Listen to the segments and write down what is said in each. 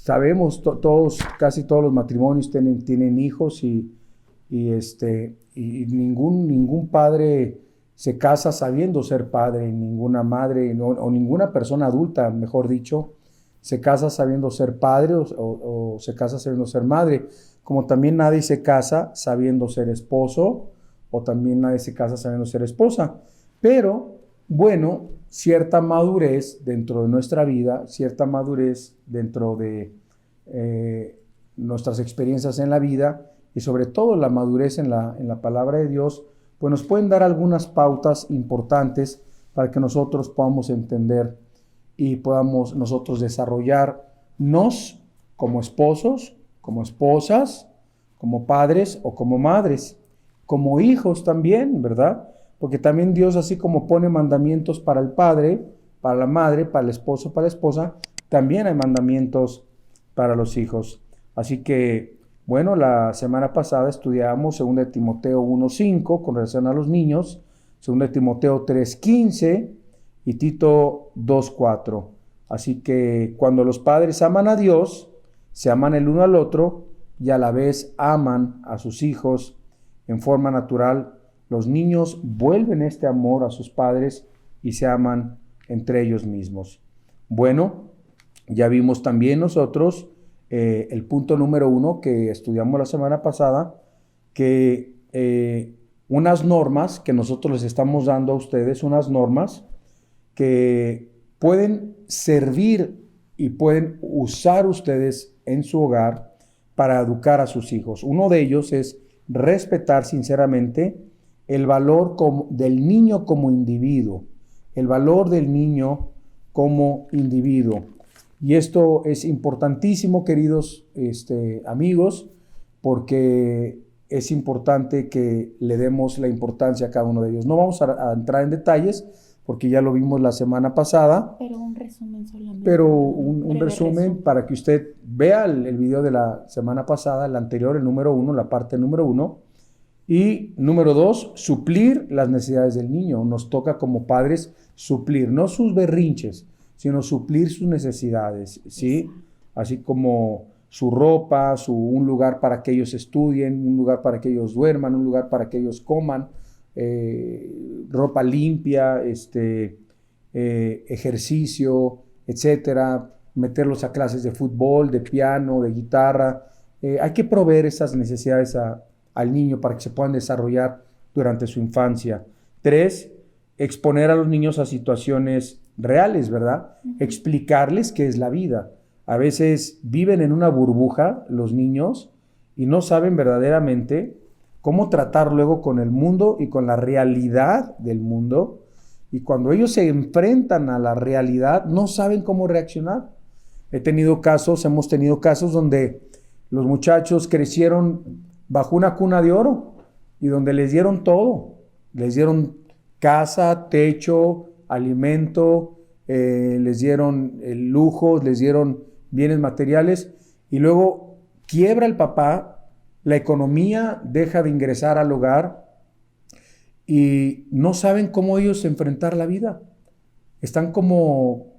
sabemos, casi todos los matrimonios tienen hijos y ningún padre se casa sabiendo ser padre, ninguna madre o ninguna persona adulta, mejor dicho, se casa sabiendo ser padre o se casa sabiendo ser madre, como también nadie se casa sabiendo ser esposo o también nadie se casa sabiendo ser esposa. Pero, bueno, cierta madurez dentro de nuestra vida, cierta madurez dentro de nuestras experiencias en la vida y sobre todo la madurez en la palabra de Dios, pues nos pueden dar algunas pautas importantes para que nosotros podamos entender y podamos nosotros desarrollarnos como esposos, como esposas, como padres o como madres, como hijos también, ¿verdad? Porque también Dios, así como pone mandamientos para el padre, para la madre, para el esposo, para la esposa, también hay mandamientos para los hijos. Así que, bueno, la semana pasada estudiamos 2 Timoteo 1:5 con relación a los niños, 2 Timoteo 3:15 y Tito 2:4. Así que cuando los padres aman a Dios, se aman el uno al otro y a la vez aman a sus hijos en forma natural, los niños vuelven este amor a sus padres y se aman entre ellos mismos. Bueno, ya vimos también nosotros el punto número 1 que estudiamos la semana pasada, que unas normas que nosotros les estamos dando a ustedes, unas normas que pueden servir y pueden usar ustedes en su hogar para educar a sus hijos. Uno de ellos es respetar sinceramente el valor del niño como individuo, el valor del niño como individuo. Y esto es importantísimo, queridos amigos, porque es importante que le demos la importancia a cada uno de ellos. No vamos a entrar en detalles, porque ya lo vimos la semana pasada. Pero un resumen solamente. Pero un resumen para que usted vea el video de la semana pasada, el anterior, el número 1, la parte número 1. Y número 2, suplir las necesidades del niño. Nos toca como padres suplir, no sus berrinches, sino suplir sus necesidades, ¿sí? Así como su ropa, un lugar para que ellos estudien, un lugar para que ellos duerman, un lugar para que ellos coman, ropa limpia, ejercicio, etcétera, meterlos a clases de fútbol, de piano, de guitarra. Hay que proveer esas necesidades al niño para que se puedan desarrollar durante su infancia. 3, exponer a los niños a situaciones reales, ¿verdad? Explicarles qué es la vida. A veces viven en una burbuja los niños y no saben verdaderamente cómo tratar luego con el mundo y con la realidad del mundo. Y cuando ellos se enfrentan a la realidad, no saben cómo reaccionar. Hemos tenido casos donde los muchachos crecieron bajo una cuna de oro y donde les dieron todo. Les dieron casa, techo, alimento, les dieron lujos, les dieron bienes materiales y luego quiebra el papá, la economía deja de ingresar al hogar y no saben cómo ellos enfrentar la vida. Están como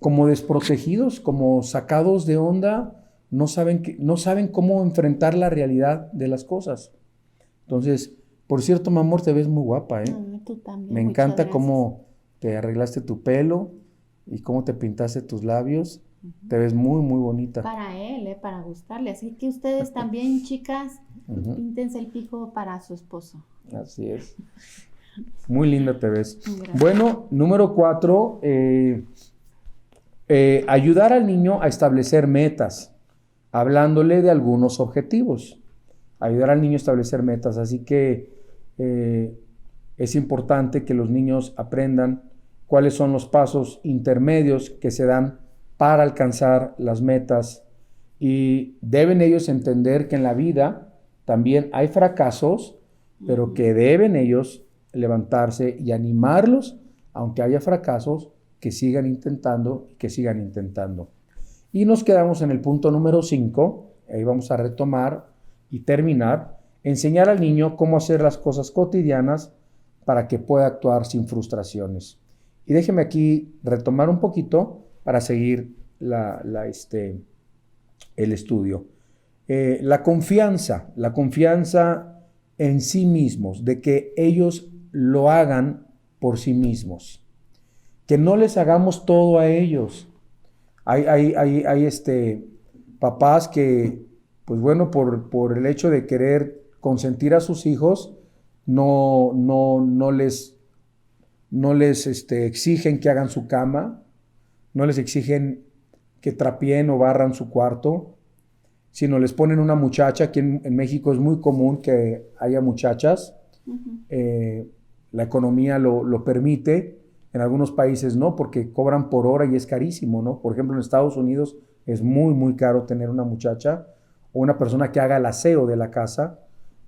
desprotegidos, como sacados de onda, no saben cómo enfrentar la realidad de las cosas. Entonces, por cierto, mi amor, te ves muy guapa, ¿eh? Tú también. Me encanta cómo te arreglaste tu pelo y cómo te pintaste tus labios. Te ves muy, muy bonita. Para él, para gustarle. Así que ustedes también, chicas, píntense el pico para su esposo. Así es. Muy linda te ves. Gracias. Bueno, número 4, ayudar al niño a establecer metas, hablándole de algunos objetivos. Ayudar al niño a establecer metas. Así que es importante que los niños aprendan cuáles son los pasos intermedios que se dan para alcanzar las metas y deben ellos entender que en la vida también hay fracasos, pero que deben ellos levantarse y animarlos, aunque haya fracasos, que sigan intentando. Y nos quedamos en el punto número 5, ahí vamos a retomar y terminar, enseñar al niño cómo hacer las cosas cotidianas para que pueda actuar sin frustraciones. Y déjeme aquí retomar un poquito para seguir el estudio. La confianza en sí mismos, de que ellos lo hagan por sí mismos, que no les hagamos todo a ellos. Hay papás que, pues bueno, por el hecho de querer consentir a sus hijos, no les exigen que hagan su cama, no les exigen que trapeen o barran su cuarto, sino les ponen una muchacha. Aquí en México es muy común que haya muchachas. La economía lo permite. En algunos países no, porque cobran por hora y es carísimo, ¿no? Por ejemplo, en Estados Unidos es muy, muy caro tener una muchacha o una persona que haga el aseo de la casa,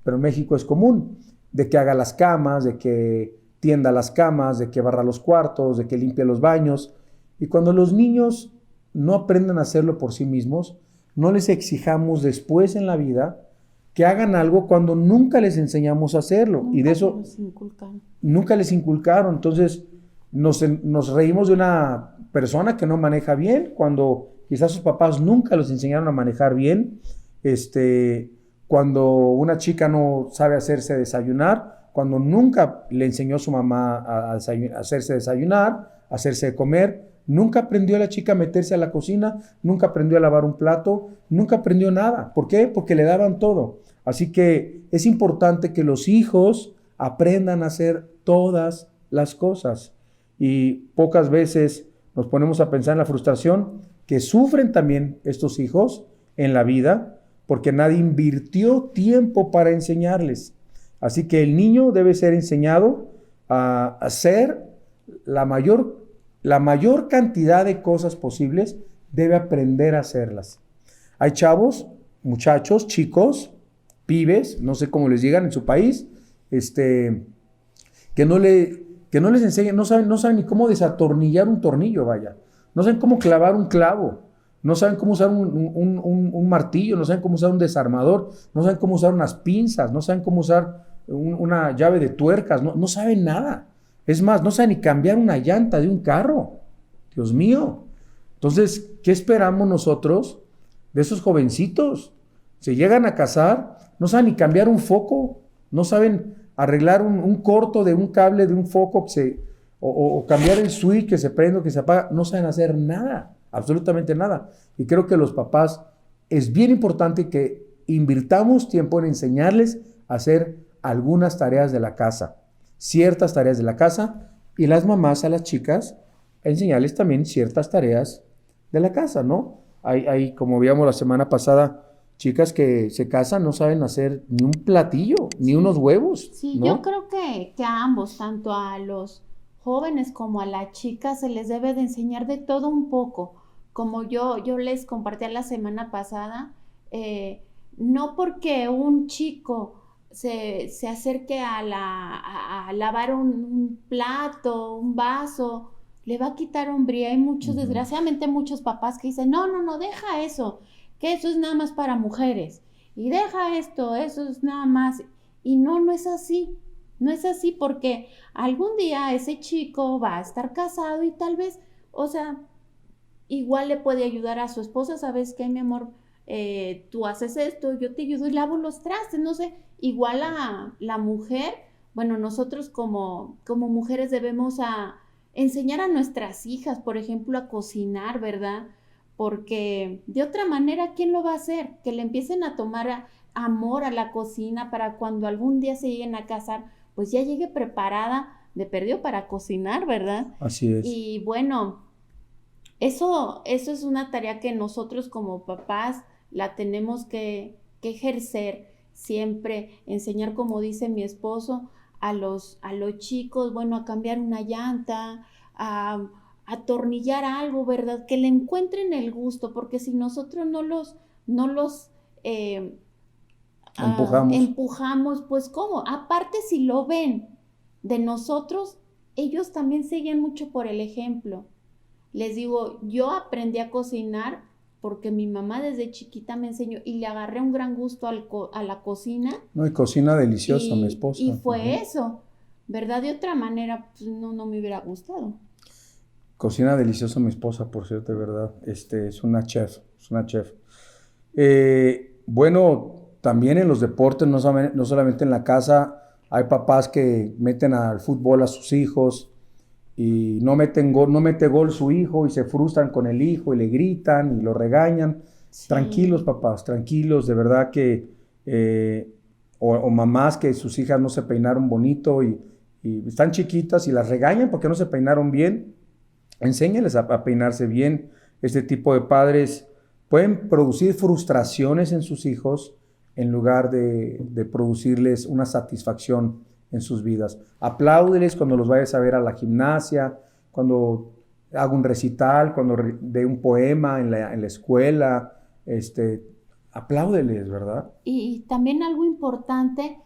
pero en México es común de que haga las camas, de que tienda las camas, de que barra los cuartos, de que limpie los baños. Y cuando los niños no aprendan a hacerlo por sí mismos, no les exijamos después en la vida que hagan algo cuando nunca les enseñamos a hacerlo. Y de eso nunca les inculcaron. Entonces nos reímos de una persona que no maneja bien, cuando quizás sus papás nunca los enseñaron a manejar bien. Cuando una chica no sabe hacerse desayunar, cuando nunca le enseñó a su mamá a hacerse desayunar, a hacerse de comer, nunca aprendió la chica a meterse a la cocina, nunca aprendió a lavar un plato, nunca aprendió nada. ¿Por qué? Porque le daban todo. Así que es importante que los hijos aprendan a hacer todas las cosas. Y pocas veces nos ponemos a pensar en la frustración que sufren también estos hijos en la vida, porque nadie invirtió tiempo para enseñarles. Así que el niño debe ser enseñado a hacer la mayor cantidad de cosas posibles, debe aprender a hacerlas. Hay chavos, muchachos, chicos, pibes, no sé cómo les digan en su país, que no les enseñan, no saben ni cómo desatornillar un tornillo, vaya. No saben cómo clavar un clavo. No saben cómo usar un martillo, no saben cómo usar un desarmador, no saben cómo usar unas pinzas, no saben cómo usar una llave de tuercas, no saben nada. Es más, no saben ni cambiar una llanta de un carro. Dios mío. Entonces, ¿qué esperamos nosotros de esos jovencitos? Se llegan a casar, no saben ni cambiar un foco, no saben arreglar un corto de un cable de un foco o cambiar el switch que se prende o que se apaga, no saben hacer nada, absolutamente nada. Y creo que los papás es bien importante que invirtamos tiempo en enseñarles a hacer algunas tareas de la casa, ciertas tareas de la casa, y las mamás a las chicas enseñarles también ciertas tareas de la casa, ¿no? Hay, como veíamos la semana pasada, chicas que se casan, no saben hacer ni un platillo, ni unos huevos. Sí, ¿no? Yo creo que a ambos, tanto a los jóvenes como a las chicas, se les debe de enseñar de todo un poco. Como yo les compartí la semana pasada, no porque un chico se acerque a lavar un plato, un vaso, le va a quitar hombría. Hay muchos, desgraciadamente, muchos papás que dicen, no, deja eso, que eso es nada más para mujeres, y deja esto, eso es nada más. Y no es así, no es así, porque algún día ese chico va a estar casado y tal vez, o sea, igual le puede ayudar a su esposa. ¿Sabes qué, mi amor? Tú haces esto, yo te ayudo y lavo los trastes, no sé. Igual a la mujer, bueno, nosotros como mujeres debemos enseñar a nuestras hijas, por ejemplo, a cocinar, ¿verdad? Porque de otra manera, ¿quién lo va a hacer? Que le empiecen a tomar amor a la cocina para cuando algún día se lleguen a casar, pues ya llegue preparada de perdido para cocinar, ¿verdad? Así es. Y bueno, eso es una tarea que nosotros como papás la tenemos que ejercer siempre, enseñar, como dice mi esposo, a los chicos, bueno, a cambiar una llanta, a atornillar algo, ¿verdad? Que le encuentren el gusto, porque si nosotros no los empujamos, pues ¿cómo? Aparte, si lo ven de nosotros, ellos también siguen mucho por el ejemplo. Les digo, yo aprendí a cocinar porque mi mamá desde chiquita me enseñó y le agarré un gran gusto a la cocina. No, y cocina deliciosa mi esposa. Y fue eso, ¿verdad? De otra manera, pues no me hubiera gustado. Cocina delicioso mi esposa, por cierto, de verdad. Es una chef, es una chef. Bueno, también en los deportes, no solamente en la casa, hay papás que meten al fútbol a sus hijos y no mete gol su hijo y se frustran con el hijo y le gritan y lo regañan. Tranquilos, Sí. papás, tranquilos, de verdad que, o mamás que sus hijas no se peinaron bonito y están chiquitas y las regañan porque no se peinaron bien. Enséñales a peinarse bien. Este tipo de padres pueden producir frustraciones en sus hijos en lugar de producirles una satisfacción en sus vidas. Apláudeles cuando los vayas a ver a la gimnasia, cuando haga un recital, cuando dé un poema en la escuela. Apláudeles, ¿verdad? Y también algo importante,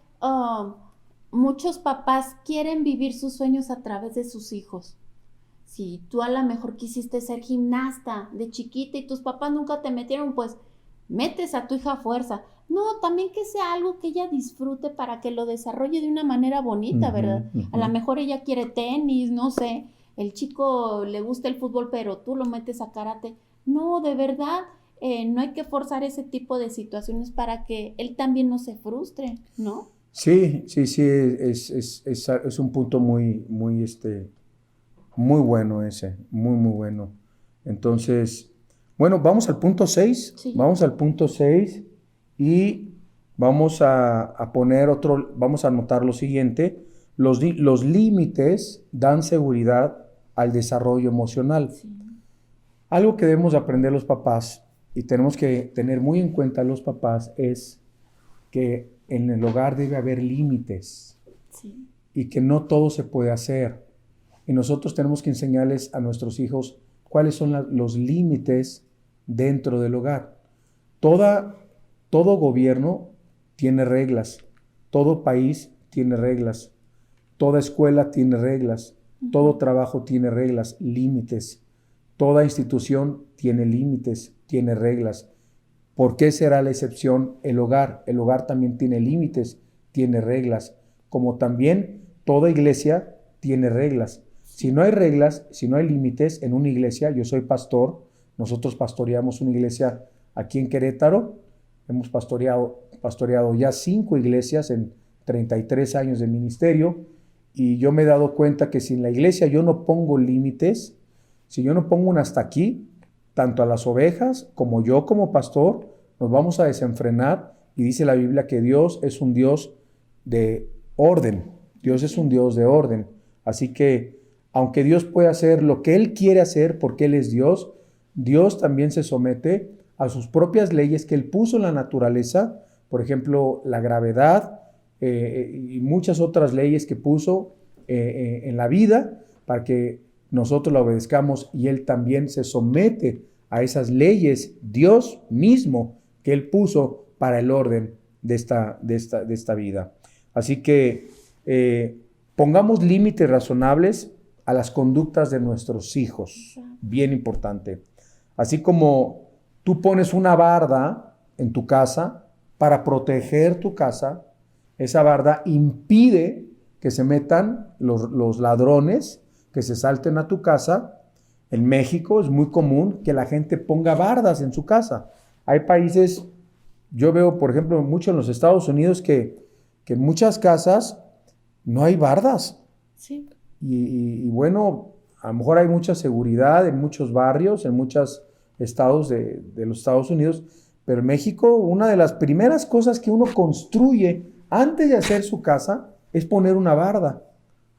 muchos papás quieren vivir sus sueños a través de sus hijos. Si tú a lo mejor quisiste ser gimnasta de chiquita y tus papás nunca te metieron, pues metes a tu hija a fuerza. No, también que sea algo que ella disfrute para que lo desarrolle de una manera bonita, ¿verdad? A lo mejor ella quiere tenis, no sé, el chico le gusta el fútbol, pero tú lo metes a karate. No, de verdad, no hay que forzar ese tipo de situaciones para que él también no se frustre, ¿no? Sí, sí, sí, es un punto muy bueno ese, muy, muy bueno. Entonces, bueno, vamos al punto 6. Sí. Vamos al punto 6 y vamos a poner vamos a anotar lo siguiente. Los límites dan seguridad al desarrollo emocional. Sí. Algo que debemos aprender los papás y tenemos que tener muy en cuenta los papás es que en el hogar debe haber límites. Sí. Y que no todo se puede hacer. Y nosotros tenemos que enseñarles a nuestros hijos cuáles son los límites dentro del hogar. Todo gobierno tiene reglas, todo país tiene reglas, toda escuela tiene reglas, todo trabajo tiene reglas, límites, toda institución tiene límites, tiene reglas. ¿Por qué será la excepción el hogar? El hogar también tiene límites, tiene reglas, como también toda iglesia tiene reglas. Si no hay reglas, si no hay límites en una iglesia, yo soy pastor, nosotros pastoreamos una iglesia aquí en Querétaro, hemos pastoreado ya 5 iglesias en 33 años de ministerio y yo me he dado cuenta que si en la iglesia yo no pongo límites, si yo no pongo un hasta aquí, tanto a las ovejas como yo como pastor, nos vamos a desenfrenar y dice la Biblia que Dios es un Dios de orden, Dios es un Dios de orden, así que aunque Dios puede hacer lo que Él quiere hacer porque Él es Dios, Dios también se somete a sus propias leyes que Él puso en la naturaleza, por ejemplo, la gravedad y muchas otras leyes que puso en la vida para que nosotros la obedezcamos y Él también se somete a esas leyes, Dios mismo, que Él puso para el orden de esta vida. Así que pongamos límites razonables a las conductas de nuestros hijos, bien importante. Así como tú pones una barda en tu casa para proteger tu casa, esa barda impide que se metan los ladrones, que se salten a tu casa. En México es muy común que la gente ponga bardas en su casa. Hay países, yo veo por ejemplo mucho en los Estados Unidos que en muchas casas no hay bardas. Sí. Y bueno, a lo mejor hay mucha seguridad en muchos barrios, en muchos estados de los Estados Unidos, pero en México una de las primeras cosas que uno construye antes de hacer su casa es poner una barda.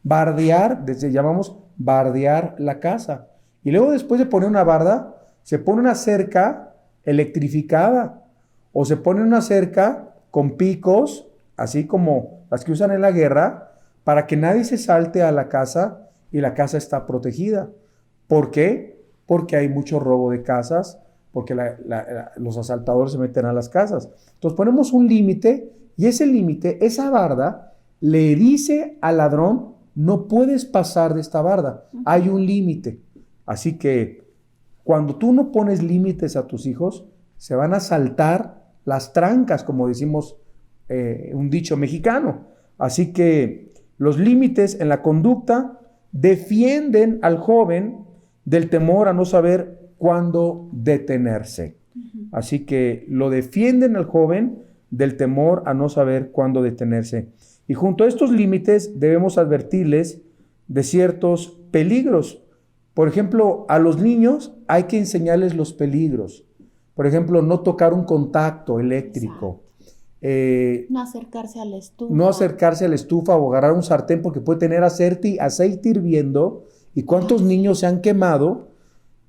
Bardear, llamamos bardear la casa. Y luego después de poner una barda, se pone una cerca electrificada o se pone una cerca con picos, así como las que usan en la guerra, para que nadie se salte a la casa y la casa está protegida. ¿Por qué? Porque hay mucho robo de casas, porque los asaltadores se meten a las casas. Entonces ponemos un límite y ese límite, esa barda, le dice al ladrón, no puedes pasar de esta barda, hay un límite. Así que cuando tú no pones límites a tus hijos, se van a saltar las trancas, como decimos un dicho mexicano. Así que los límites en la conducta defienden al joven del temor a no saber cuándo detenerse. Así que lo defienden al joven del temor a no saber cuándo detenerse. Y junto a estos límites debemos advertirles de ciertos peligros. Por ejemplo, a los niños hay que enseñarles los peligros. Por ejemplo, no tocar un contacto eléctrico. No acercarse a la estufa. No acercarse a la estufa o agarrar un sartén porque puede tener aceite hirviendo. ¿Y cuántos niños se han quemado?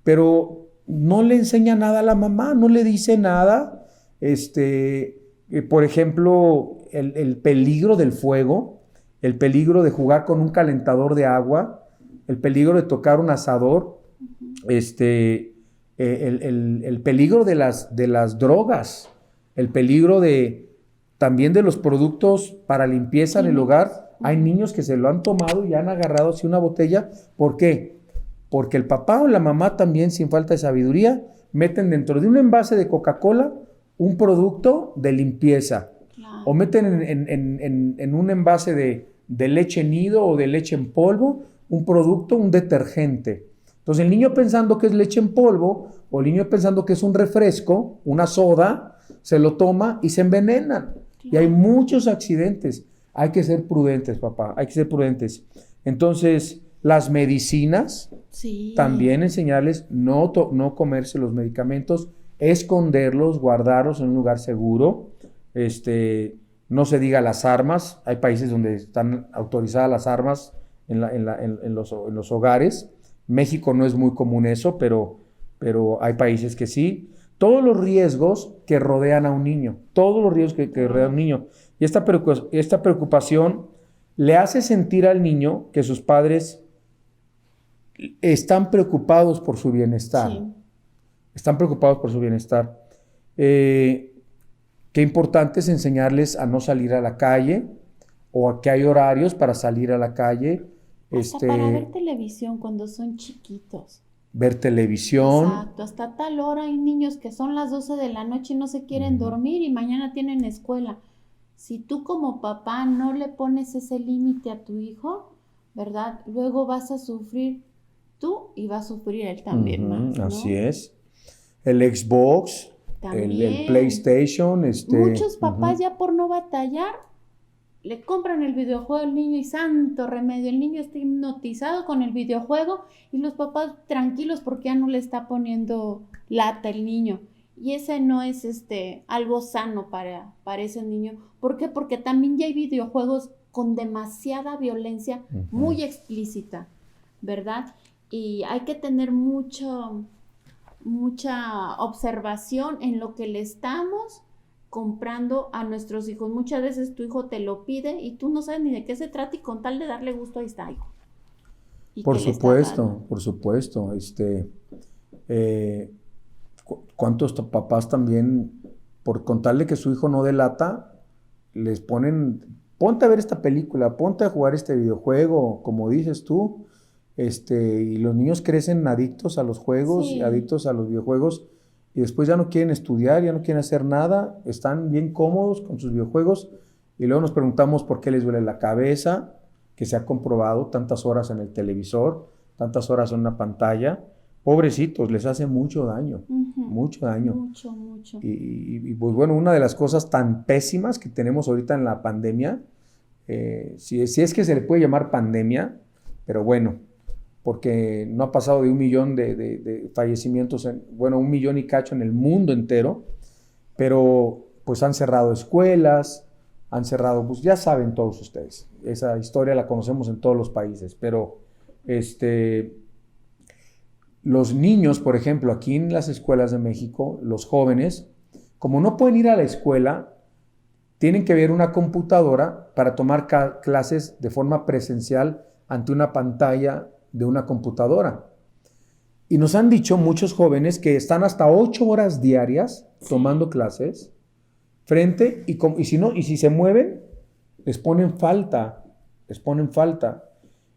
Pero no le enseña nada a la mamá, no le dice nada. Por ejemplo, el peligro del fuego, el peligro de jugar con un calentador de agua, el peligro de tocar un asador, el peligro de las drogas, el peligro también de los productos para limpieza en el hogar. Hay niños que se lo han tomado y han agarrado así una botella. ¿Por qué? Porque el papá o la mamá también, sin falta de sabiduría, meten dentro de un envase de Coca-Cola un producto de limpieza. Claro. O meten en un envase de leche nido o de leche en polvo un producto, un detergente. Entonces el niño pensando que es leche en polvo o el niño pensando que es un refresco, una soda, se lo toma y se envenenan. Claro. Y hay muchos accidentes. Hay que ser prudentes, papá, hay que ser prudentes. Entonces, las medicinas, también enseñarles no comerse los medicamentos, esconderlos, guardarlos en un lugar seguro. No se diga las armas. Hay países donde están autorizadas las armas en los hogares. México no es muy común eso, pero hay países que sí. Todos los riesgos que rodean a un niño, todos los riesgos que rodean a un niño. Y esta preocupación le hace sentir al niño que sus padres están preocupados por su bienestar. Sí. Están preocupados por su bienestar. Qué importante es enseñarles a no salir a la calle o a que hay horarios para salir a la calle. Hasta para ver televisión cuando son chiquitos. Ver televisión. Exacto, hasta tal hora hay niños que son las 12 de la noche y no se quieren dormir y mañana tienen escuela. Si tú como papá no le pones ese límite a tu hijo, ¿verdad? Luego vas a sufrir tú y va a sufrir él también más, ¿no? Así es. El Xbox, el PlayStation. Muchos papás ya por no batallar le compran el videojuego al niño y santo remedio, el niño está hipnotizado con el videojuego y los papás tranquilos porque ya no le está poniendo lata el niño. Y ese no es algo sano para ese niño. ¿Por qué? Porque también ya hay videojuegos con demasiada violencia muy explícita, ¿verdad? Y hay que tener mucha observación en lo que le estamos comprando a nuestros hijos. Muchas veces tu hijo te lo pide y tú no sabes ni de qué se trata y con tal de darle gusto ahí está, hijo. Por supuesto. ¿Cuántos papás también, por contarle que su hijo no delata, les ponen, ponte a ver esta película, ponte a jugar este videojuego, como dices tú, y los niños crecen adictos a los juegos, adictos a los videojuegos, y después ya no quieren estudiar, ya no quieren hacer nada, están bien cómodos con sus videojuegos, y luego nos preguntamos por qué les duele la cabeza, que se ha comprobado tantas horas en el televisor, tantas horas en una pantalla. Pobrecitos, les hace mucho daño, mucho daño. Mucho. Y pues bueno, una de las cosas tan pésimas que tenemos ahorita en la pandemia, si es que se le puede llamar pandemia, pero bueno, porque no ha pasado de 1 millón de fallecimientos, 1 millón y cacho en el mundo entero, pero pues han cerrado escuelas, han cerrado, pues ya saben todos ustedes, esa historia la conocemos en todos los países, pero los niños, por ejemplo, aquí en las escuelas de México, los jóvenes, como no pueden ir a la escuela, tienen que ver una computadora para tomar clases de forma presencial ante una pantalla de una computadora. Y nos han dicho muchos jóvenes que están hasta 8 horas diarias tomando clases frente y si se mueven, les ponen falta.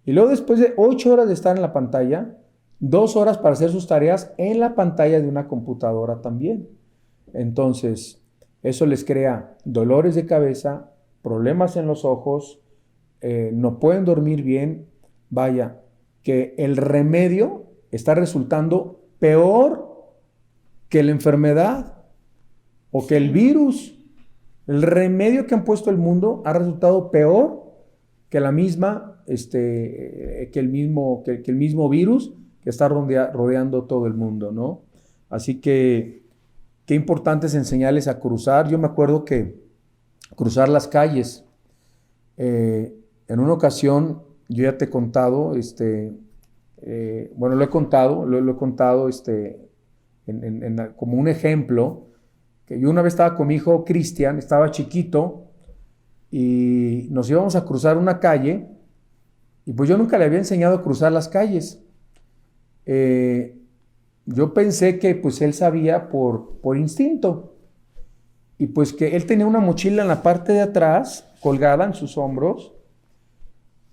Y luego después de 8 horas de estar en la pantalla, 2 horas para hacer sus tareas en la pantalla de una computadora también. Entonces, eso les crea dolores de cabeza, problemas en los ojos, no pueden dormir bien. Vaya, que el remedio está resultando peor que la enfermedad o que el virus. El remedio que han puesto el mundo ha resultado peor que la misma, que el mismo virus que está rodeando todo el mundo, ¿no? Así que qué importante es enseñarles a cruzar. Yo me acuerdo que cruzar las calles, en una ocasión, yo ya te he contado, lo he contado como un ejemplo, que yo una vez estaba con mi hijo Cristian, estaba chiquito, y nos íbamos a cruzar una calle, y pues yo nunca le había enseñado a cruzar las calles. Yo pensé que pues él sabía por instinto, y pues que él tenía una mochila en la parte de atrás, colgada en sus hombros,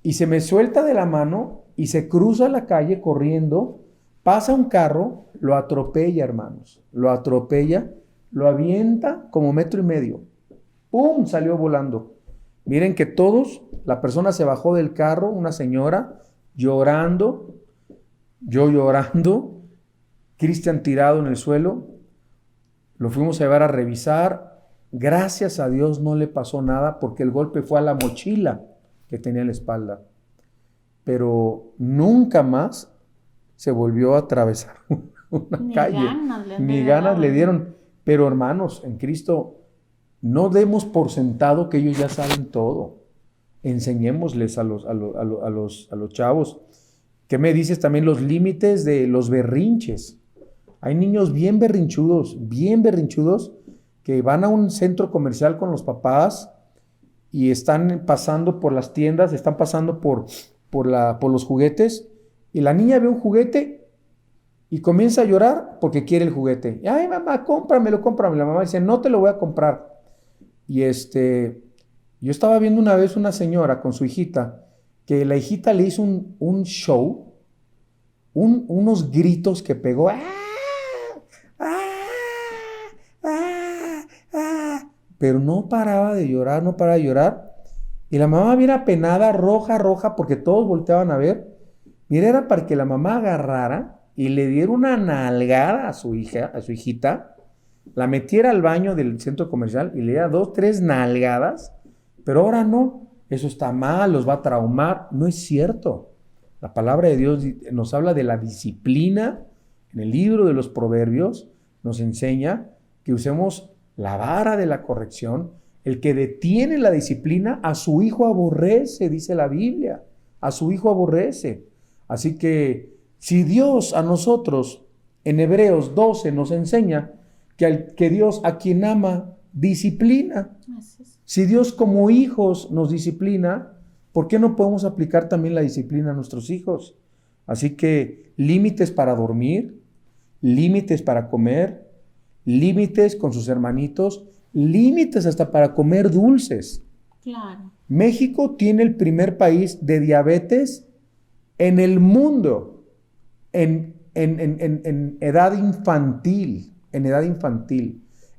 y se me suelta de la mano, y se cruza la calle corriendo, pasa un carro, lo atropella, hermanos, lo atropella, lo avienta como 1.5 metros, ¡pum!, salió volando. Miren que la persona se bajó del carro, una señora, llorando, yo llorando, Cristian tirado en el suelo, lo fuimos a llevar a revisar, gracias a Dios no le pasó nada porque el golpe fue a la mochila que tenía en la espalda, pero nunca más se volvió a atravesar una calle, ni ganas le dieron, pero hermanos, en Cristo, no demos por sentado que ellos ya saben todo. Enseñémosles a los chavos. ¿Qué me dices también los límites de los berrinches? Hay niños bien berrinchudos, que van a un centro comercial con los papás y están pasando por las tiendas, están pasando por los juguetes, y la niña ve un juguete y comienza a llorar porque quiere el juguete. Ay, mamá, cómpramelo. La mamá dice, no te lo voy a comprar. Y yo estaba viendo una vez una señora con su hijita, que la hijita le hizo un show, unos gritos que pegó, pero no paraba de llorar, y la mamá bien apenada, roja, porque todos volteaban a ver. Mira, era para que la mamá agarrara y le diera una nalgada a su hijita, la metiera al baño del centro comercial y le diera 2, 3 nalgadas, pero ahora no, eso está mal, los va a traumar. No es cierto. La palabra de Dios nos habla de la disciplina. En el libro de los Proverbios nos enseña que usemos la vara de la corrección. El que detiene la disciplina, a su hijo aborrece, dice la Biblia. A su hijo aborrece. Así que si Dios a nosotros, en Hebreos 12, nos enseña que Dios a quien ama, disciplina. Si Dios como hijos nos disciplina, ¿por qué no podemos aplicar también la disciplina a nuestros hijos? Así que límites para dormir, límites para comer, límites con sus hermanitos, límites hasta para comer dulces. Claro. México tiene el primer país de diabetes en el mundo, en edad infantil.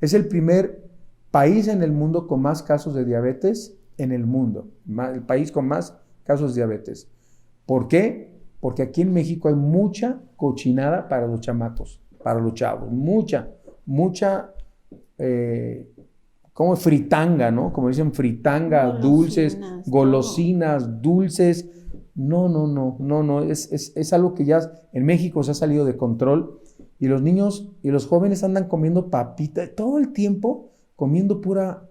Es el primer país en el mundo con más casos de diabetes en el mundo. El país con más casos de diabetes. ¿Por qué? Porque aquí en México hay mucha cochinada para los chamacos, para los chavos. Mucha, como fritanga, ¿no? Como dicen, fritanga, dulces, golosinas, dulces. No. Es algo que ya en México se ha salido de control. Y los niños y los jóvenes andan comiendo papita todo el tiempo, comiendo pura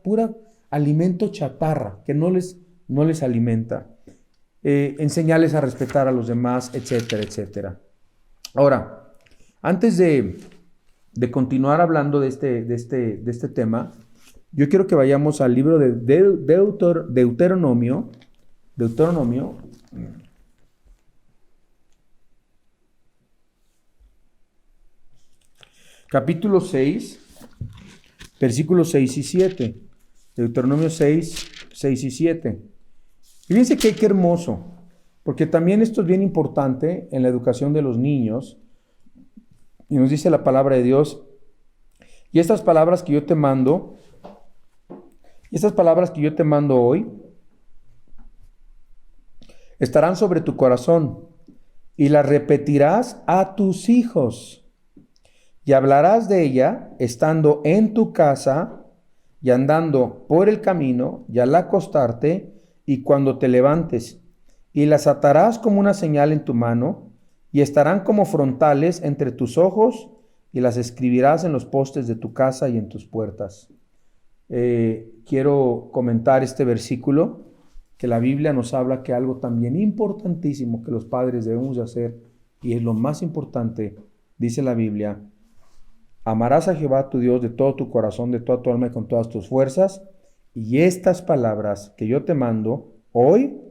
alimento chatarra que no les alimenta. Enseñarles a respetar a los demás, etcétera, etcétera. Ahora, antes de continuar hablando de este tema, yo quiero que vayamos al libro de Deuteronomio. Capítulo 6, versículos 6 y 7. Deuteronomio 6 y 7. Fíjense qué hermoso, porque también esto es bien importante en la educación de los niños. Y nos dice la palabra de Dios, y estas palabras que yo te mando hoy, estarán sobre tu corazón, y la repetirás a tus hijos. Y hablarás de ella estando en tu casa y andando por el camino y al acostarte y cuando te levantes. Y las atarás como una señal en tu mano y estarán como frontales entre tus ojos y las escribirás en los postes de tu casa y en tus puertas. Quiero comentar este versículo, que la Biblia nos habla que algo también importantísimo que los padres debemos de hacer, y es lo más importante, dice la Biblia: amarás a Jehová tu Dios de todo tu corazón, de toda tu alma y con todas tus fuerzas, y estas palabras que yo te mando hoy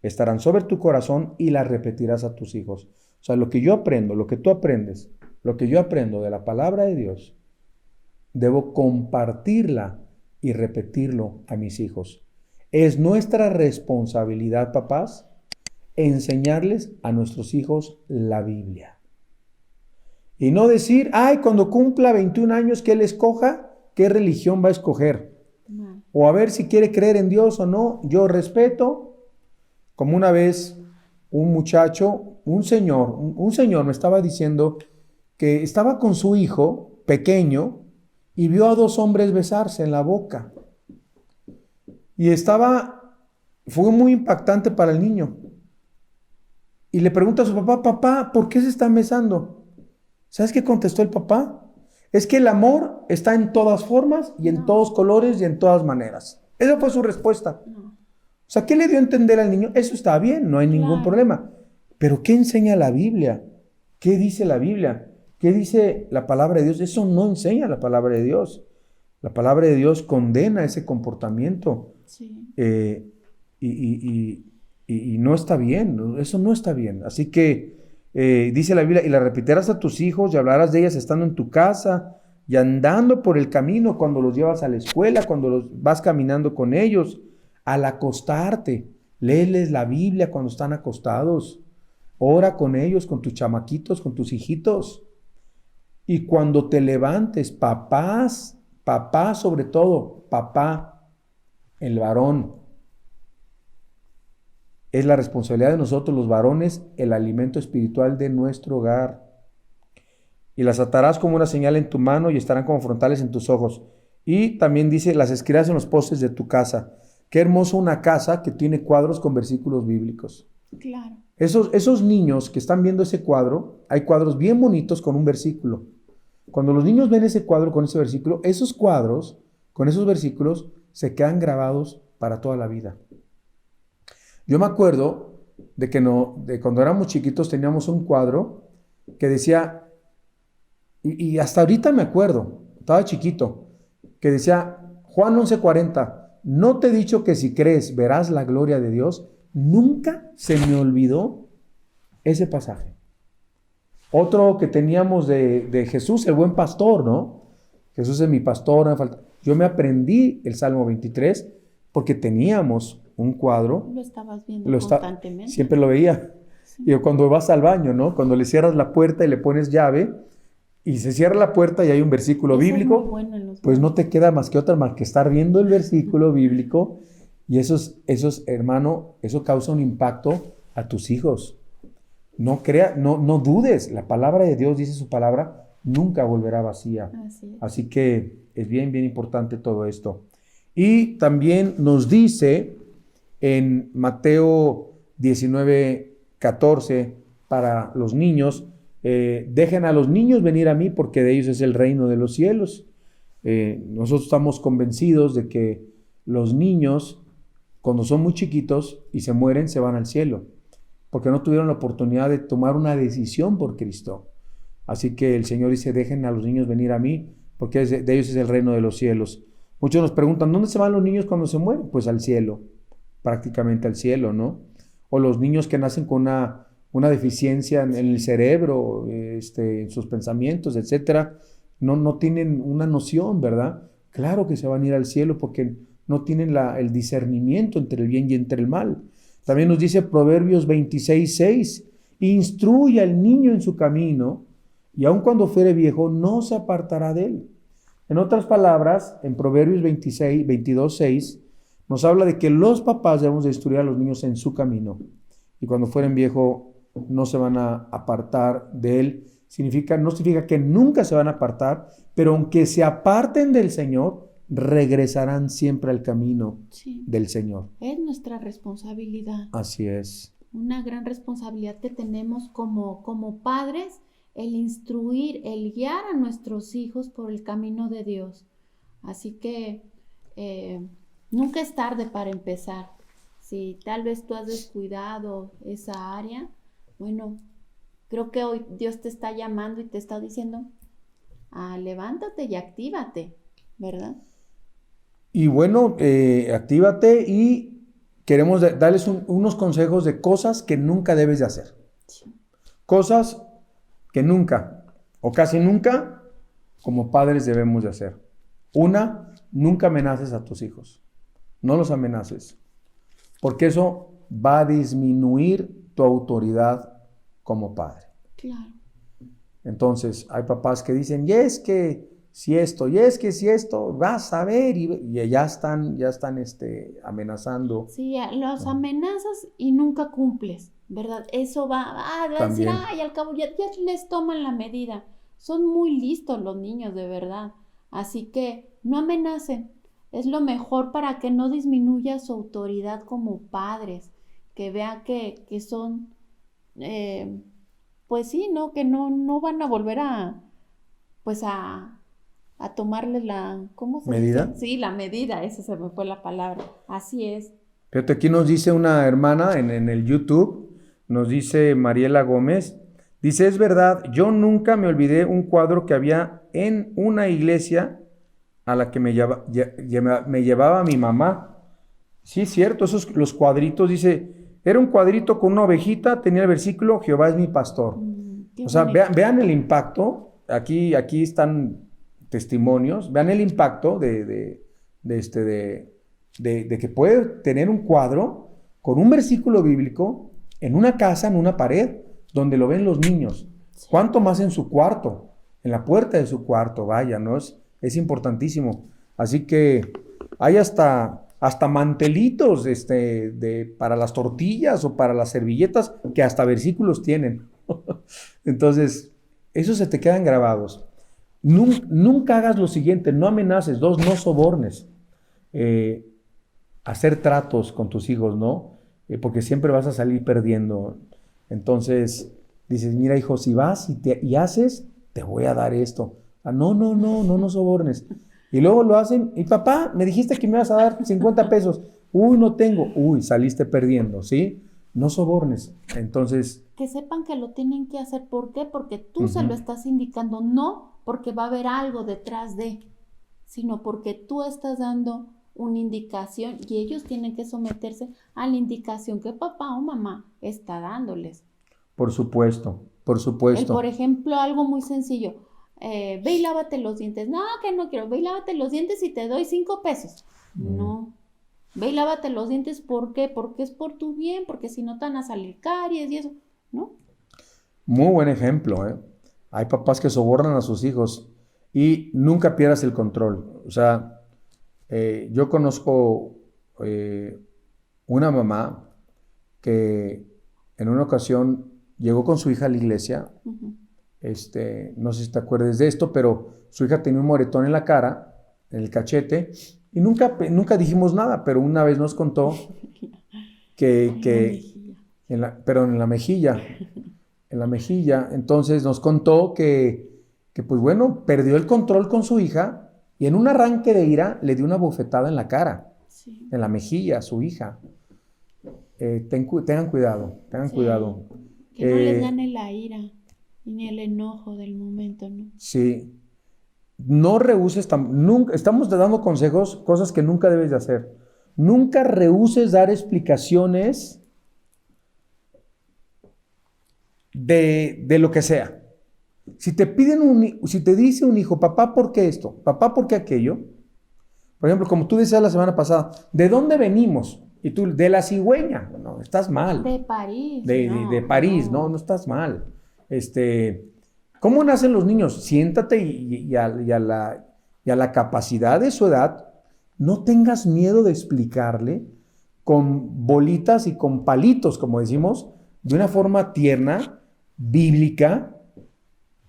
estarán sobre tu corazón y las repetirás a tus hijos. O sea, lo que yo aprendo, lo que tú aprendes, lo que yo aprendo de la palabra de Dios, debo compartirla y repetirlo a mis hijos. Es nuestra responsabilidad, papás, enseñarles a nuestros hijos la Biblia. Y no decir, cuando cumpla 21 años que él escoja, ¿qué religión va a escoger? No. O a ver si quiere creer en Dios o no. Yo respeto. Como una vez un muchacho, un señor me estaba diciendo que estaba con su hijo pequeño y vio a dos hombres besarse en la boca. Y fue muy impactante para el niño. Y le pregunta a su papá: papá, ¿por qué se están besando? ¿Sabes qué contestó el papá? Es que el amor está en todas formas y en todos colores y en todas maneras. Esa fue su respuesta. O sea, ¿qué le dio a entender al niño? Eso está bien, no hay ningún problema. Pero ¿qué enseña la Biblia? ¿Qué dice la Biblia? ¿Qué dice la palabra de Dios? Eso no enseña la palabra de Dios. La palabra de Dios condena ese comportamiento. Sí. Y no está bien, eso no está bien. Así que dice la Biblia: y la repetirás a tus hijos y hablarás de ellas estando en tu casa y andando por el camino, cuando los llevas a la escuela, cuando los vas caminando con ellos, al acostarte. Léeles la Biblia cuando están acostados. Ora con ellos, con tus chamaquitos, con tus hijitos. Y cuando te levantes, papás sobre todo, papá, el varón. Es la responsabilidad de nosotros los varones el alimento espiritual de nuestro hogar. Y las atarás como una señal en tu mano y estarán como frontales en tus ojos. Y también dice: las escribirás en los postes de tu casa. Qué hermoso una casa que tiene cuadros con versículos bíblicos. Claro. Esos niños que están viendo ese cuadro, hay cuadros bien bonitos con un versículo. Cuando los niños ven ese cuadro con ese versículo, esos cuadros con esos versículos se quedan grabados para toda la vida. Yo me acuerdo de cuando éramos chiquitos teníamos un cuadro que decía, y hasta ahorita me acuerdo, estaba chiquito, que decía Juan 11:40, no te he dicho que si crees verás la gloria de Dios. Nunca se me olvidó ese pasaje. Otro que teníamos de Jesús, el buen pastor, ¿no? Jesús es mi pastor, no me falta. Yo me aprendí el Salmo 23 porque teníamos un cuadro. Lo estabas viendo constantemente. Siempre lo veía. Sí. Y cuando vas al baño, ¿no? Cuando le cierras la puerta y le pones llave y se cierra la puerta y hay un versículo bíblico, pues no te queda más que estar viendo el versículo bíblico. Y eso, hermano, eso causa un impacto a tus hijos. No dudes, la palabra de Dios, dice su palabra, nunca volverá vacía. Así que es bien, bien importante todo esto. Y también nos dice en Mateo 19:14 para los niños, dejen a los niños venir a mí porque de ellos es el reino de los cielos. Nosotros estamos convencidos de que los niños, cuando son muy chiquitos y se mueren, se van al cielo, porque no tuvieron la oportunidad de tomar una decisión por Cristo. Así que el Señor dice, dejen a los niños venir a mí, porque de ellos es el reino de los cielos. Muchos nos preguntan, ¿dónde se van los niños cuando se mueren? Pues al cielo, prácticamente al cielo, ¿no? O los niños que nacen con una deficiencia en el cerebro, en sus pensamientos, etcétera, no tienen una noción, ¿verdad? Claro que se van a ir al cielo porque no tienen el discernimiento entre el bien y entre el mal. También nos dice Proverbios 26:6, instruye al niño en su camino, y aun cuando fuere viejo, no se apartará de él. En otras palabras, en Proverbios 22:6, nos habla de que los papás debemos de instruir a los niños en su camino, y cuando fueren viejos no se van a apartar de Él. No significa que nunca se van a apartar, pero aunque se aparten del Señor, regresarán siempre al camino del Señor. Es nuestra responsabilidad. Así es. Una gran responsabilidad que tenemos como padres, el instruir, el guiar a nuestros hijos por el camino de Dios. Así que nunca es tarde para empezar. Si tal vez tú has descuidado esa área, bueno, creo que hoy Dios te está llamando y te está diciendo, levántate y actívate, ¿verdad? Y bueno, actívate y queremos darles unos consejos de cosas que nunca debes de hacer. Sí. Cosas que nunca o casi nunca como padres debemos de hacer. Una, nunca amenaces a tus hijos. No los amenaces, porque eso va a disminuir tu autoridad como padre. Claro. Entonces, hay papás que dicen, y es que si esto, vas a ver, y ya están amenazando. Sí, los amenazas y nunca cumples, ¿verdad? Eso va a decir, al cabo ya les toman la medida. Son muy listos los niños, de verdad. Así que no amenacen. Es lo mejor para que no disminuya su autoridad como padres, que vean que son, pues sí, ¿no? Que no van a volver a tomarles ¿cómo se ¿medida? dice? Sí, la medida, esa se me fue la palabra. Así es. Fíjate, aquí nos dice una hermana en el YouTube, nos dice Mariela Gómez, dice, es verdad, yo nunca me olvidé un cuadro que había en una iglesia a la que me llevaba mi mamá. Sí, es cierto, los cuadritos, dice, era un cuadrito con una ovejita, tenía el versículo, Jehová es mi pastor. O sea, vean el impacto, aquí están testimonios, vean el impacto de que puede tener un cuadro con un versículo bíblico en una casa, en una pared, donde lo ven los niños. Sí. ¿Cuánto más en su cuarto? En la puerta de su cuarto, vaya, ¿no? Es importantísimo. Así que hay hasta mantelitos para las tortillas o para las servilletas que hasta versículos tienen. Entonces, esos se te quedan grabados. Nunca hagas lo siguiente, no amenaces. 2, no sobornes. Hacer tratos con tus hijos, ¿no? Porque siempre vas a salir perdiendo. Entonces, dices, mira, hijo, si vas y haces, te voy a dar esto. No sobornes. Y luego lo hacen, y papá, me dijiste que me ibas a dar 50 pesos. Uy, no tengo. Uy, saliste perdiendo, ¿sí? No sobornes. Entonces, que sepan que lo tienen que hacer. ¿Por qué? Porque tú se lo estás indicando, no porque va a haber algo detrás de, sino porque tú estás dando una indicación y ellos tienen que someterse a la indicación que papá o mamá está dándoles. Por supuesto. Por ejemplo, algo muy sencillo, ve y lávate los dientes. No, que no quiero, ve y lávate los dientes y te doy 5 pesos. No, ve y lávate los dientes, ¿por qué? Porque es por tu bien, porque si no te van a salir caries y eso, ¿no? Muy buen ejemplo, ¿eh? Hay papás que sobornan a sus hijos y nunca pierdas el control. O sea, yo conozco una mamá que en una ocasión llegó con su hija a la iglesia. Uh-huh. No sé si te acuerdas de esto, pero su hija tenía un moretón en la cara, en el cachete, y nunca dijimos nada, pero una vez nos contó pero en la mejilla. En la mejilla, entonces nos contó que pues bueno, perdió el control con su hija y en un arranque de ira le dio una bofetada en la cara, sí, en la mejilla a su hija. Tengan cuidado, sí, cuidado. Que no les gane la ira ni el enojo del momento, ¿no? Sí, no rehuses, nunca, estamos dando consejos, cosas que nunca debes de hacer. Nunca rehuses dar explicaciones de lo que sea. Si te dice un hijo, papá, ¿por qué esto? Papá, ¿por qué aquello? Por ejemplo, como tú decías la semana pasada, ¿de dónde venimos? Y tú, de la cigüeña. No, estás mal. De París. De París, no estás mal. ¿Cómo nacen los niños? Siéntate y a la capacidad de su edad, no tengas miedo de explicarle con bolitas y con palitos, como decimos, de una forma tierna, bíblica,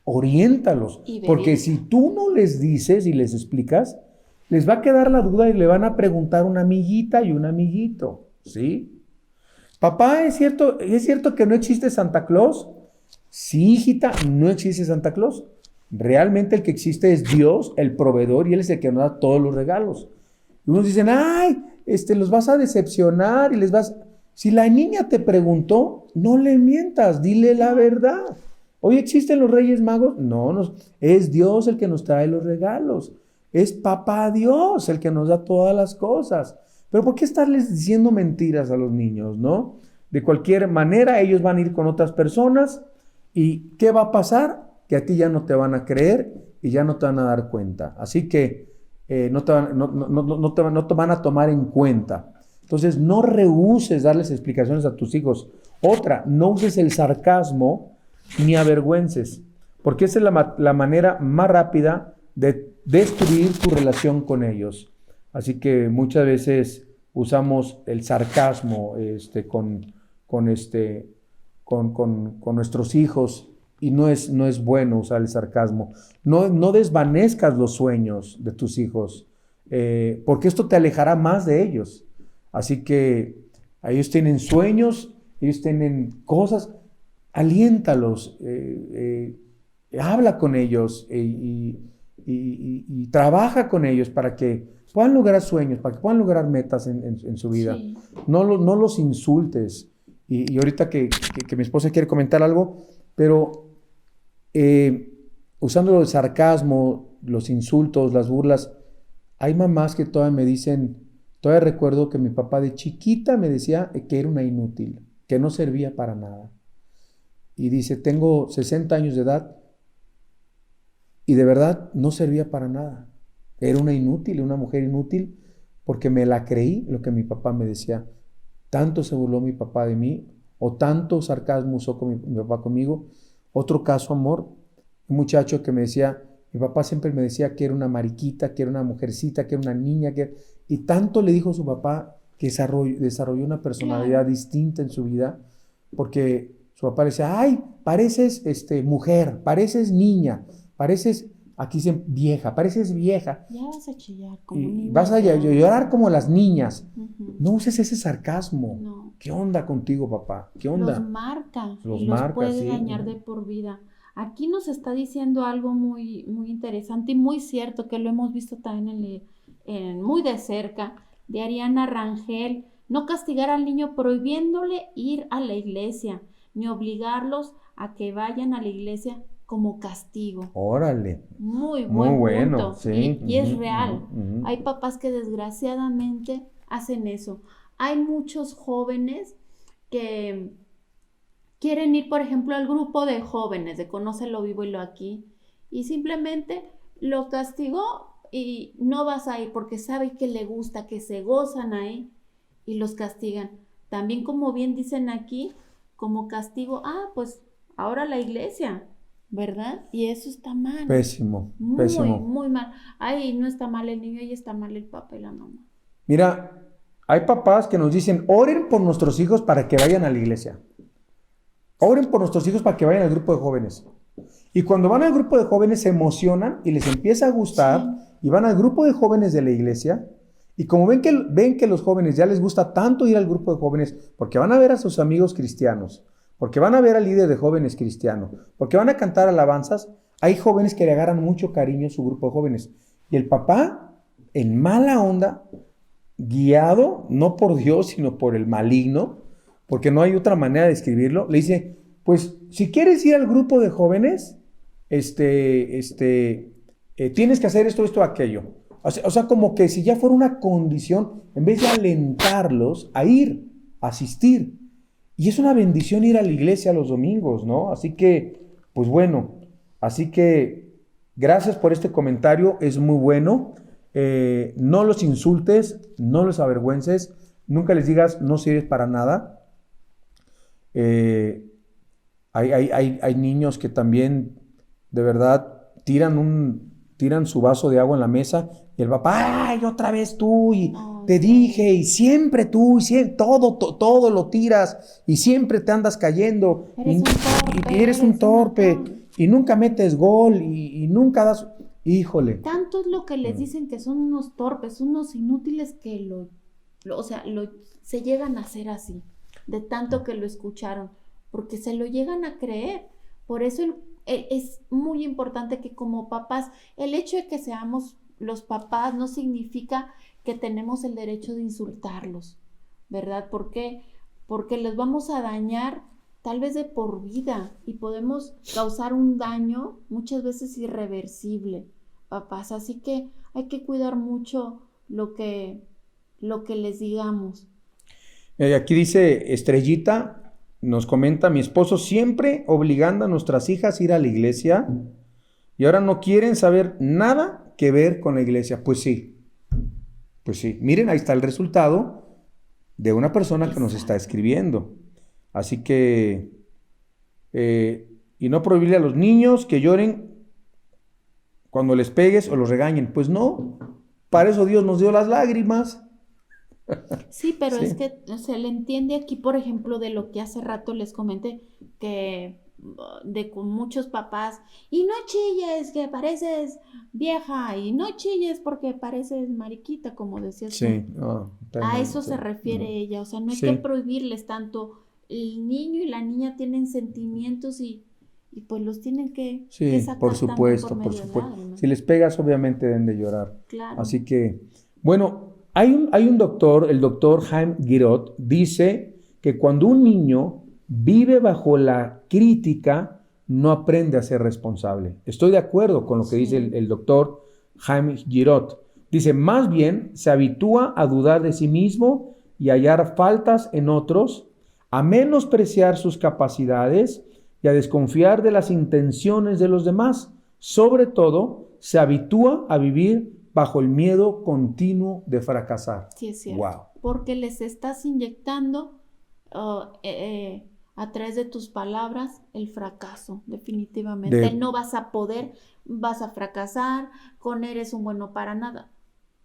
oriéntalos. Porque si tú no les dices y les explicas, les va a quedar la duda y le van a preguntar una amiguita y un amiguito, ¿sí? Papá, ¿es cierto que no existe Santa Claus? Sí, hijita, no existe Santa Claus. Realmente el que existe es Dios, el proveedor, y Él es el que nos da todos los regalos. Y unos dicen, ay, los vas a decepcionar y les vas... Si la niña te preguntó, no le mientas, dile la verdad. ¿Hoy existen los Reyes Magos? No, es Dios el que nos trae los regalos. Es Papá Dios el que nos da todas las cosas. Pero ¿por qué estarles diciendo mentiras a los niños, no? De cualquier manera, ellos van a ir con otras personas y ¿qué va a pasar? Que a ti ya no te van a creer y ya no te van a dar cuenta. Así que no te van a tomar en cuenta. Entonces, no rehúses darles explicaciones a tus hijos. Otra, no uses el sarcasmo ni avergüences, porque esa es la manera más rápida de destruir tu relación con ellos. Así que muchas veces usamos el sarcasmo con nuestros hijos y no es bueno usar el sarcasmo. No desvanezcas los sueños de tus hijos, porque esto te alejará más de ellos. Así que ellos tienen sueños, ellos tienen cosas, aliéntalos, habla con ellos y trabaja con ellos para que puedan lograr sueños, para que puedan lograr metas en su vida. Sí. No los insultes. Y ahorita que mi esposa quiere comentar algo, pero usando el sarcasmo, los insultos, las burlas, hay mamás que todavía me dicen, todavía recuerdo que mi papá de chiquita me decía que era una inútil, que no servía para nada. Y dice, tengo 60 años de edad y de verdad no servía para nada. Era una inútil, una mujer inútil, porque me la creí lo que mi papá me decía. Tanto se burló mi papá de mí, o tanto sarcasmo usó mi papá conmigo. Otro caso, amor, un muchacho que me decía, mi papá siempre me decía que era una mariquita, que era una mujercita, que era una niña, y tanto le dijo su papá que desarrolló una personalidad distinta en su vida, porque su papá le decía, ay, pareces mujer, pareces niña, pareces, aquí dicen vieja, pareces vieja. Ya vas a chillar como niña. Vas a llorar como las niñas. Uh-huh. No uses ese sarcasmo. No. ¿Qué onda contigo, papá? ¿Qué onda? Los puede dañar de por vida. Aquí nos está diciendo algo muy, muy interesante y muy cierto, que lo hemos visto también muy de cerca, de Ariana Rangel. No castigar al niño prohibiéndole ir a la iglesia, ni obligarlos a que vayan a la iglesia como castigo. Órale. Muy bueno, punto. Sí. Y es real. Hay papás que desgraciadamente hacen eso. Hay muchos jóvenes que quieren ir, por ejemplo, al grupo de jóvenes de Conoce lo Vivo y lo Aquí, y simplemente lo castigó y no vas a ir porque sabe que le gusta, que se gozan ahí, y los castigan. También, como bien dicen aquí, como castigo, pues ahora la iglesia, ¿verdad? Y eso está mal. Pésimo. Muy mal. Ahí no está mal el niño, ahí está mal el papá y la mamá. Mira, hay papás que nos dicen, oren por nuestros hijos para que vayan a la iglesia. Oren por nuestros hijos para que vayan al grupo de jóvenes. Y cuando van al grupo de jóvenes se emocionan y les empieza a gustar, sí. Y van al grupo de jóvenes de la iglesia. Y como ven que los jóvenes ya les gusta tanto ir al grupo de jóvenes, porque van a ver a sus amigos cristianos, porque van a ver al líder de jóvenes cristiano, porque van a cantar alabanzas, hay jóvenes que le agarran mucho cariño a su grupo de jóvenes. Y el papá, en mala onda, guiado no por Dios, sino por el maligno, porque no hay otra manera de describirlo, le dice, pues si quieres ir al grupo de jóvenes, tienes que hacer esto, aquello. O sea, como que si ya fuera una condición, en vez de alentarlos a ir, a asistir. Y es una bendición ir a la iglesia los domingos, ¿no? Así que, pues bueno, gracias por este comentario, es muy bueno. No los insultes, no los avergüences, nunca les digas no sirves para nada. Hay niños que también de verdad tiran su vaso de agua en la mesa y el papá, ¡ay, otra vez tú! Y te dije, y siempre tú, todo lo tiras, y siempre te andas cayendo, y eres un torpe, y nunca metes gol, y nunca das, híjole. Tanto es lo que les dicen que son unos torpes, unos inútiles que se llegan a hacer así, de tanto que lo escucharon, porque se lo llegan a creer. Por eso es muy importante que como papás, el hecho de que seamos los papás no significa que tenemos el derecho de insultarlos, ¿verdad? ¿Por qué? Porque les vamos a dañar tal vez de por vida y podemos causar un daño muchas veces irreversible, papás. Así que hay que cuidar mucho lo que les digamos. Aquí dice Estrellita, nos comenta, mi esposo siempre obligando a nuestras hijas a ir a la iglesia y ahora no quieren saber nada que ver con la iglesia. Pues sí. Miren, ahí está el resultado de una persona que nos está escribiendo. Así que, y no prohibirle a los niños que lloren cuando les pegues o los regañen. Pues no, para eso Dios nos dio las lágrimas. Sí, pero es que se le entiende aquí, por ejemplo, de lo que hace rato les comenté, que con muchos papás, y no chilles, que pareces vieja, y no chilles porque pareces mariquita, como decías tú. A eso se refiere ella, o sea, no hay que prohibirles tanto. El niño y la niña tienen sentimientos y pues los tienen que sacar por supuesto, por supuesto. ¿no? Si les pegas, obviamente deben de llorar. Claro. Así que, bueno, hay un doctor, el doctor Chaim Girot, dice que cuando un niño vive bajo la crítica, no aprende a ser responsable. Estoy de acuerdo con lo que dice el doctor Chaim Girot. Dice, más bien se habitúa a dudar de sí mismo y a hallar faltas en otros, a menospreciar sus capacidades y a desconfiar de las intenciones de los demás. Sobre todo, se habitúa a vivir bajo el miedo continuo de fracasar. Sí, es cierto. Wow. Porque les estás inyectando a través de tus palabras el fracaso, definitivamente. No vas a poder, vas a fracasar, eres un bueno para nada.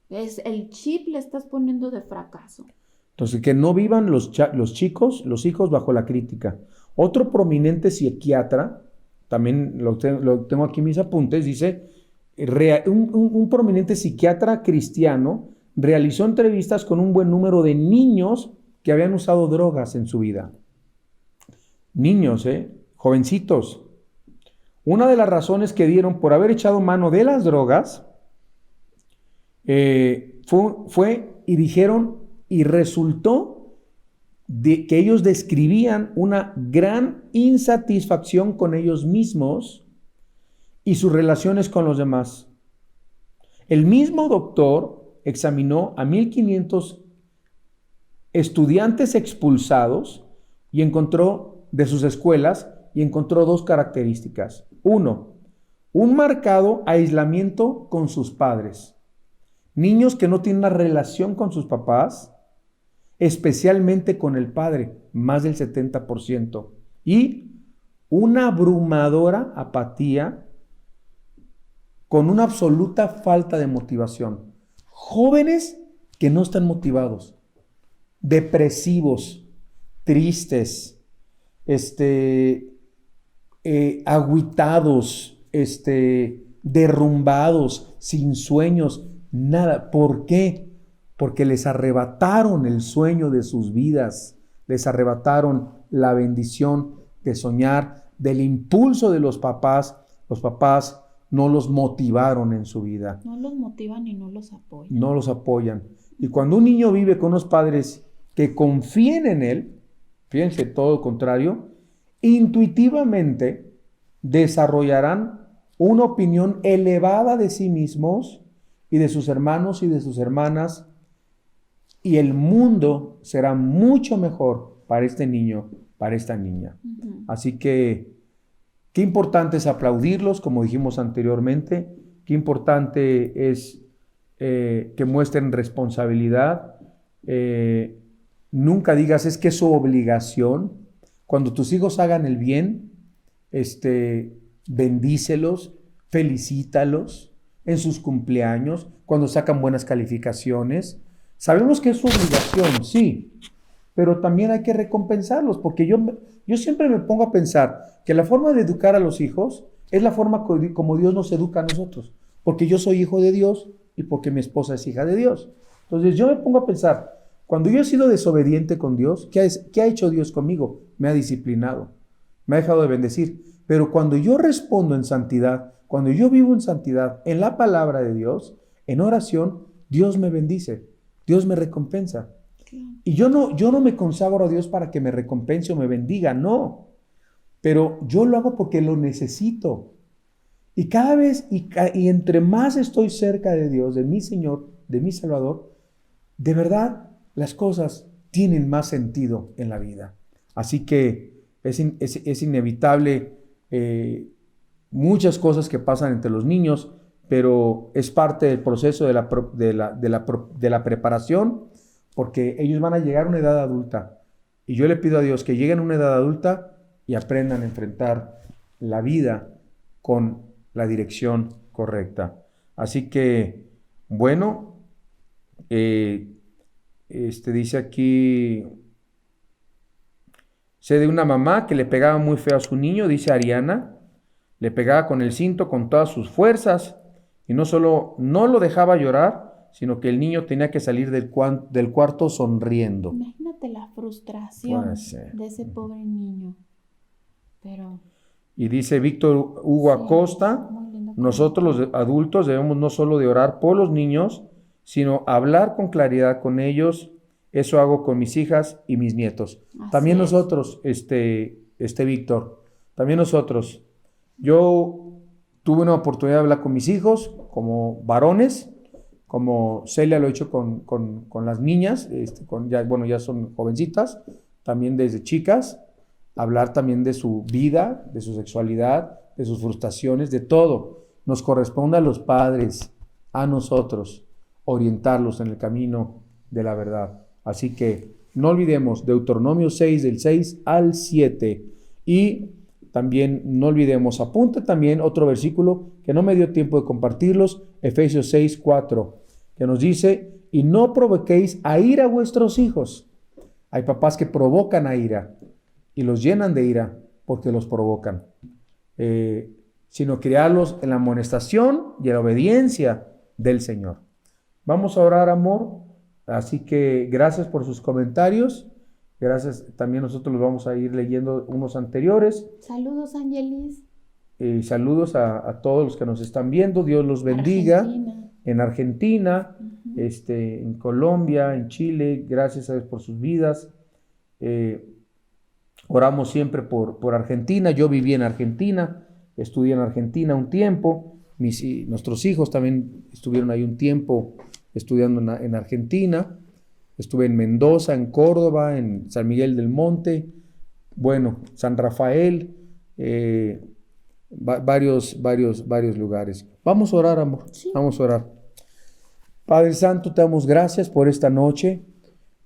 Es el chip le estás poniendo de fracaso. Entonces, que no vivan los hijos bajo la crítica. Otro prominente psiquiatra, también lo tengo aquí en mis apuntes, dice, un prominente psiquiatra cristiano realizó entrevistas con un buen número de niños que habían usado drogas en su vida. Niños, jovencitos. Una de las razones que dieron por haber echado mano de las drogas fue y dijeron, y resultó de que ellos describían una gran insatisfacción con ellos mismos y sus relaciones con los demás. El mismo doctor examinó a 1,500 estudiantes expulsados y encontró de sus escuelas y encontró dos características. Uno, un marcado aislamiento con sus padres. Niños que no tienen una relación con sus papás, especialmente con el padre, más del 70%. Y una abrumadora apatía con una absoluta falta de motivación. Jóvenes que no están motivados, depresivos, tristes, agüitados, derrumbados, sin sueños, nada. ¿Por qué? Porque les arrebataron el sueño de sus vidas, les arrebataron la bendición de soñar, del impulso de los papás. Los papás no los motivaron en su vida. No los motivan y no los apoyan. No los apoyan. Y cuando un niño vive con unos padres que confíen en él, fíjense, todo lo contrario, intuitivamente desarrollarán una opinión elevada de sí mismos y de sus hermanos y de sus hermanas, y el mundo será mucho mejor para este niño, para esta niña. Uh-huh. Así que, qué importante es aplaudirlos, como dijimos anteriormente, qué importante es que muestren responsabilidad. Nunca digas, es que es su obligación. Cuando tus hijos hagan el bien, bendícelos, felicítalos en sus cumpleaños, cuando sacan buenas calificaciones. Sabemos que es su obligación, sí, pero también hay que recompensarlos, porque yo siempre me pongo a pensar que la forma de educar a los hijos es la forma como Dios nos educa a nosotros, porque yo soy hijo de Dios y porque mi esposa es hija de Dios. Entonces yo me pongo a pensar, cuando yo he sido desobediente con Dios, ¿qué ha hecho Dios conmigo? Me ha disciplinado, me ha dejado de bendecir. Pero cuando yo respondo en santidad, cuando yo vivo en santidad, en la palabra de Dios, en oración, Dios me bendice, Dios me recompensa. Y yo no me consagro a Dios para que me recompense o me bendiga, no. Pero yo lo hago porque lo necesito. Y cada vez, y entre más estoy cerca de Dios, de mi Señor, de mi Salvador, de verdad las cosas tienen más sentido en la vida. Así que es inevitable muchas cosas que pasan entre los niños, pero es parte del proceso de la preparación, porque ellos van a llegar a una edad adulta. Y yo le pido a Dios que lleguen a una edad adulta y aprendan a enfrentar la vida con la dirección correcta. Así que, bueno, dice aquí, sé de una mamá que le pegaba muy feo a su niño, dice Ariana, le pegaba con el cinto con todas sus fuerzas y no solo no lo dejaba llorar, sino que el niño tenía que salir del cuarto sonriendo. Imagínate la frustración de ese pobre niño. Pero... Y dice Víctor Hugo Acosta, nosotros los adultos debemos no solo de orar por los niños, sino hablar con claridad con ellos. Eso hago con mis hijas y mis nietos. También nosotros, Víctor, también nosotros. Yo tuve una oportunidad de hablar con mis hijos como varones, como Celia lo ha hecho con las niñas, ya son jovencitas, también desde chicas, hablar también de su vida, de su sexualidad, de sus frustraciones, de todo. Nos corresponde a los padres, a nosotros, orientarlos en el camino de la verdad. Así que no olvidemos Deuteronomio 6, del 6 al 7. Y también no olvidemos, apunta también otro versículo que no me dio tiempo de compartirlos, Efesios 6, 4, que nos dice, y no provoquéis a ira a vuestros hijos. Hay papás que provocan a ira y los llenan de ira porque los provocan. Sino criarlos en la amonestación y en la obediencia del Señor. Vamos a orar, amor. Así que gracias por sus comentarios. Gracias. También nosotros los vamos a ir leyendo unos anteriores. Saludos, Angelis. Saludos a todos los que nos están viendo. Dios los bendiga. Argentina. En Argentina, en Colombia, en Chile. Gracias a Dios por sus vidas. Oramos siempre por Argentina. Yo viví en Argentina. Estudié en Argentina un tiempo. Nuestros hijos también estuvieron ahí un tiempo estudiando en Argentina. Estuve en Mendoza, en Córdoba, en San Miguel del Monte, San Rafael, varios lugares. Vamos a orar, amor. Sí. Vamos a orar. Padre Santo, te damos gracias por esta noche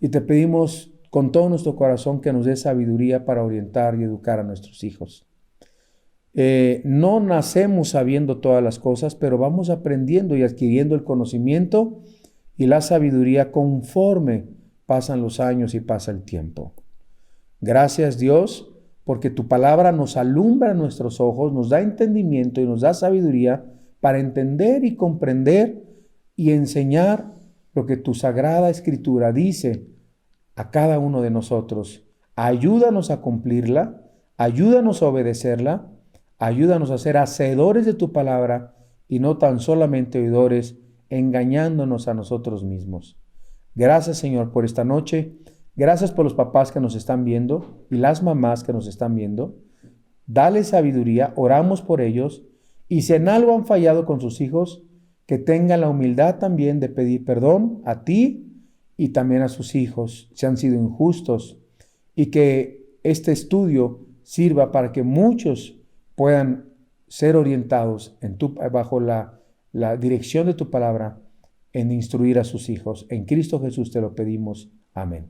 y te pedimos con todo nuestro corazón que nos dé sabiduría para orientar y educar a nuestros hijos. No nacemos sabiendo todas las cosas, pero vamos aprendiendo y adquiriendo el conocimiento y la sabiduría conforme pasan los años y pasa el tiempo. Gracias, Dios, porque tu palabra nos alumbra nuestros ojos, nos da entendimiento y nos da sabiduría para entender y comprender y enseñar lo que tu sagrada escritura dice a cada uno de nosotros. Ayúdanos a cumplirla, ayúdanos a obedecerla, ayúdanos a ser hacedores de tu palabra y no tan solamente oidores, engañándonos a nosotros mismos. Gracias, Señor, por esta noche. Gracias por los papás que nos están viendo y las mamás que nos están viendo. Dale sabiduría, oramos por ellos. Y si en algo han fallado con sus hijos, que tengan la humildad también de pedir perdón a ti y también a sus hijos, si han sido injustos. Y que este estudio sirva para que muchos puedan ser orientados bajo la dirección de tu palabra en instruir a sus hijos. En Cristo Jesús te lo pedimos. Amén.